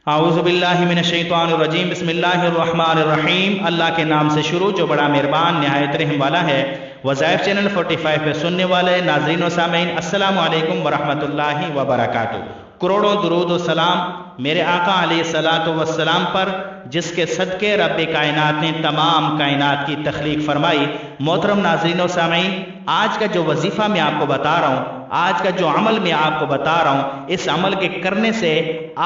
اعوذ باللہ من الشیطان الرجیم، بسم اللہ الرحمن الرحیم۔ اللہ کے نام سے شروع جو بڑا مہربان نہایت رحم والا ہے۔ وظائف چینل 45 پہ سننے والے ناظرین و سامعین، السلام علیکم ورحمۃ اللہ وبرکاتہ۔ کروڑوں درود و سلام میرے آقا علیہ الصلوۃ والسلام پر، جس کے صدقے رب کائنات نے تمام کائنات کی تخلیق فرمائی۔ محترم ناظرین و سامعین، آج کا جو وظیفہ میں آپ کو بتا رہا ہوں، آج کا جو عمل میں آپ کو بتا رہا ہوں، اس عمل کے کرنے سے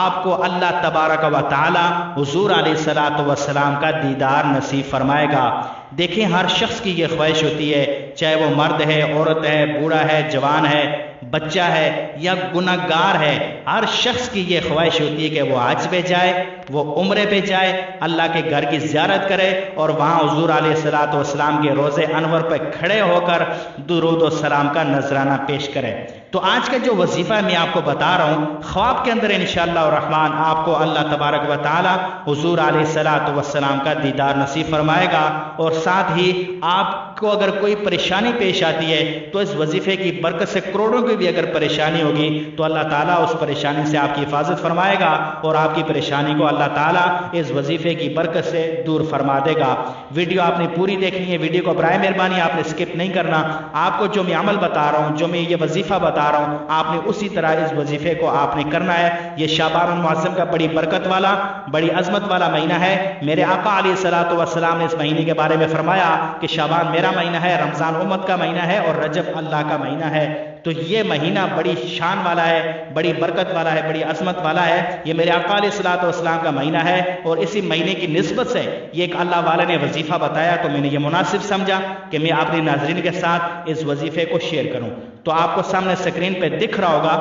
آپ کو اللہ تبارک و تعالی حضور علیہ الصلوۃ والسلام کا دیدار نصیب فرمائے گا۔ دیکھیں، ہر شخص کی یہ خواہش ہوتی ہے، چاہے وہ مرد ہے، عورت ہے، بوڑھا ہے، جوان ہے، بچہ ہے یا گنہگار ہے، ہر شخص کی یہ خواہش ہوتی ہے کہ وہ حج پہ جائے، وہ عمرے پہ جائے، اللہ کے گھر کی زیارت کرے اور وہاں حضور علیہ الصلوۃ والسلام کے روضے انور پہ کھڑے ہو کر درود و سلام کا نذرانہ پیش کرے۔ تو آج کا جو وظیفہ میں آپ کو بتا رہا ہوں، خواب کے اندر انشاءاللہ الرحمن آپ کو اللہ تبارک و تعالی حضور علیہ الصلوۃ والسلام کا دیدار نصیب فرمائے گا، اور ساتھ ہی آپ کو اگر کوئی پریشانی پیش آتی ہے تو اس وظیفے کی برکت سے کروڑوں کی بھی اگر پریشانی ہوگی تو اللہ تعالیٰ اس پریشانی سے آپ کی حفاظت فرمائے گا، اور آپ کی پریشانی کو اللہ تعالیٰ اس وظیفے کی برکت سے دور فرما دے گا۔ ویڈیو آپ نے پوری دیکھنی ہے، ویڈیو کو برائے مہربانی آپ نے سکپ نہیں کرنا۔ آپ کو جو میں عمل بتا رہا ہوں، جو میں یہ وظیفہ بتا رہا ہوں، آپ نے اسی طرح اس وظیفے کو آپ نے کرنا ہے۔ یہ شعبان المعظم کا بڑی برکت والا، بڑی عظمت والا مہینہ ہے۔ میرے آقا علیہ الصلوۃ والسلام نے اس مہینے کے بارے میں فرمایا کہ شعبان میرا مہینہ ہے، رمضان امت کا مہینہ ہے، اور رجب اللہ کا مہینہ ہے۔ تو یہ مہینہ بڑی شان والا ہے، بڑی برکت والا ہے، بڑی عظمت والا ہے۔ یہ میرے آقا علیہ الصلوۃ والسلام کا مہینہ ہے، اور اسی مہینے کی نسبت سے یہ ایک اللہ والے نے وظیفہ بتایا، تو میں نے یہ مناسب سمجھا کہ میں اپنے ناظرین کے ساتھ اس وظیفے کو شیئر کروں۔ تو آپ کو سامنے سکرین پہ دکھ رہا ہوگا،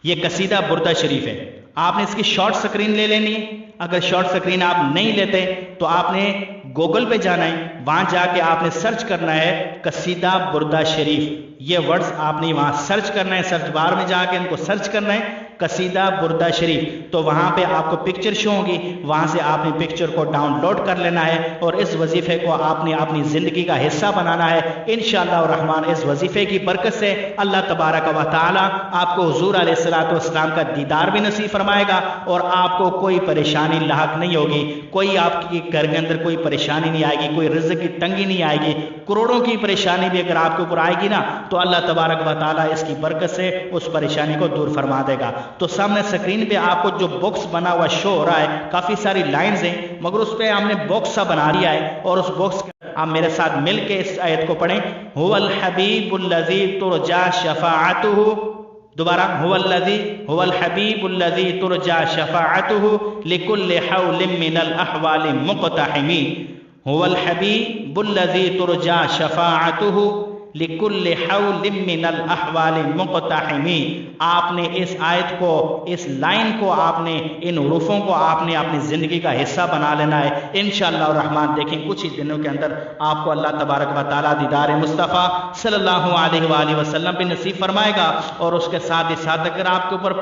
یہ قصیدہ بردہ شریف ہے۔ آپ نے اس کی شارٹ سکرین لے لینی ہے۔ اگر شارٹ سکرین آپ نہیں لیتے تو آپ نے گوگل پہ جانا ہے، وہاں جا کے آپ نے سرچ کرنا ہے قصیدہ بردہ شریف۔ یہ ورڈز آپ نے وہاں سرچ کرنا ہے، سرچ بار میں جا کے ان کو سرچ کرنا ہے، قصیدہ بردہ شریف۔ تو وہاں پہ آپ کو پکچر شو ہوگی، وہاں سے آپ نے پکچر کو ڈاؤن لوڈ کر لینا ہے، اور اس وظیفے کو آپ نے اپنی زندگی کا حصہ بنانا ہے۔ انشاءاللہ الرحمن اس وظیفے کی برکت سے اللہ تبارک و تعالی آپ کو حضور علیہ الصلوۃ والسلام کا دیدار بھی نصیب فرمائے گا، اور آپ کو کوئی پریشانی لاحق نہیں ہوگی، کوئی آپ کے گھر کے اندر کوئی پریشانی نہیں آئے گی، کوئی رزق کی تنگی نہیں آئے گی۔ کروڑوں کی پریشانی بھی اگر آپ کے اوپر آئے گی نا، تو اللہ تبارک و تعالی اس کی برکت سے اس پریشانی کو دور فرما دے گا۔ تو سامنے سکرین پہ آپ کو جو باکس بنا ہوا شو ہو رہا ہے، کافی ساری لائنز ہیں، مگر اس پہ ہم نے باکس سا بنا دیا ہے، اور اس باکس آپ میرے ساتھ مل کے اس آیت کو پڑھیں۔ هو الحبیب الذی ترجى شفاعته، دوبارہ هو الحبیب الذی ترجى شفاعته لكل حول من الاحوال مقتحم۔ هو الحبیب الذی ترجى شفاعته لكل حول من الاحوال مقتحم۔ آپ نے اس آیت کو، اس لائن کو، آپ نے ان حروفوں کو آپ نے اپنی زندگی کا حصہ بنا لینا ہے۔ انشاءاللہ الرحمن دیکھیں کچھ ہی دنوں کے اندر آپ کو اللہ تبارک و تعالی دیدار مصطفیٰ صلی اللہ علیہ وآلہ وسلم پہ نصیب فرمائے گا، اور اس کے ساتھ ہی ساتھ اگر آپ کے اوپر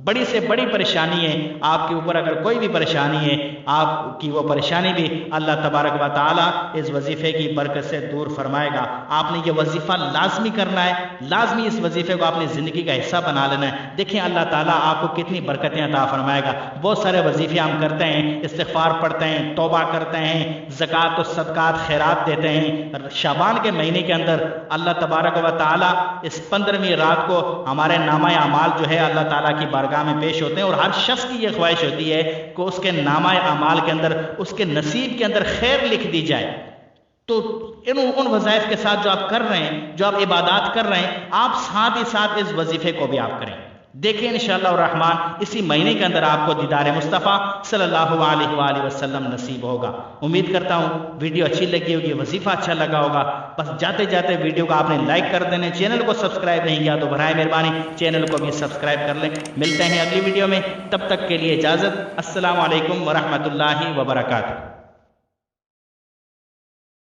بڑی سے بڑی پریشانی ہے، آپ کے اوپر اگر کوئی بھی پریشانی ہے، آپ کی وہ پریشانی بھی اللہ تبارک و تعالی اس وظیفے کی برکت سے دور فرمائے گا۔ آپ نے یہ وظیفہ لازمی کرنا ہے، لازمی اس وظیفے کو اپنی زندگی کا حصہ بنا لینا ہے۔ دیکھیں اللہ تعالیٰ آپ کو کتنی برکتیں عطا فرمائے گا۔ بہت سارے وظیفے ہم کرتے ہیں، استغفار پڑھتے ہیں، توبہ کرتے ہیں، زکوٰۃ و صدقات خیرات دیتے ہیں۔ شعبان کے مہینے کے اندر اللہ تبارک و تعالی اس 15ویں رات کو ہمارے نامہ اعمال جو ہے اللہ تعالیٰ کی بارگاہ میں پیش ہوتے ہیں، اور ہر شخص کی یہ خواہش ہوتی ہے کہ اس کے نامہ اعمال کے اندر، اس کے نصیب کے اندر خیر لکھ دی جائے۔ تو ان وظائف کے ساتھ جو آپ کر رہے ہیں، جو آپ عبادات کر رہے ہیں، آپ ساتھ ہی ساتھ اس وظیفے کو بھی آپ کریں۔ دیکھیں انشاءاللہ الرحمن اسی مہینے کے اندر آپ کو دیدار مصطفیٰ صلی اللہ علیہ وآلہ وسلم نصیب ہوگا۔ امید کرتا ہوں ویڈیو اچھی لگی ہوگی، وظیفہ اچھا لگا ہوگا۔ بس جاتے جاتے ویڈیو کو آپ نے لائک کر دینے، چینل کو سبسکرائب نہیں کیا تو برائے مہربانی چینل کو بھی سبسکرائب کر لیں۔ ملتے ہیں اگلی ویڈیو میں، تب تک کے لیے اجازت۔ السلام علیکم ورحمۃ اللہ وبرکاتہ۔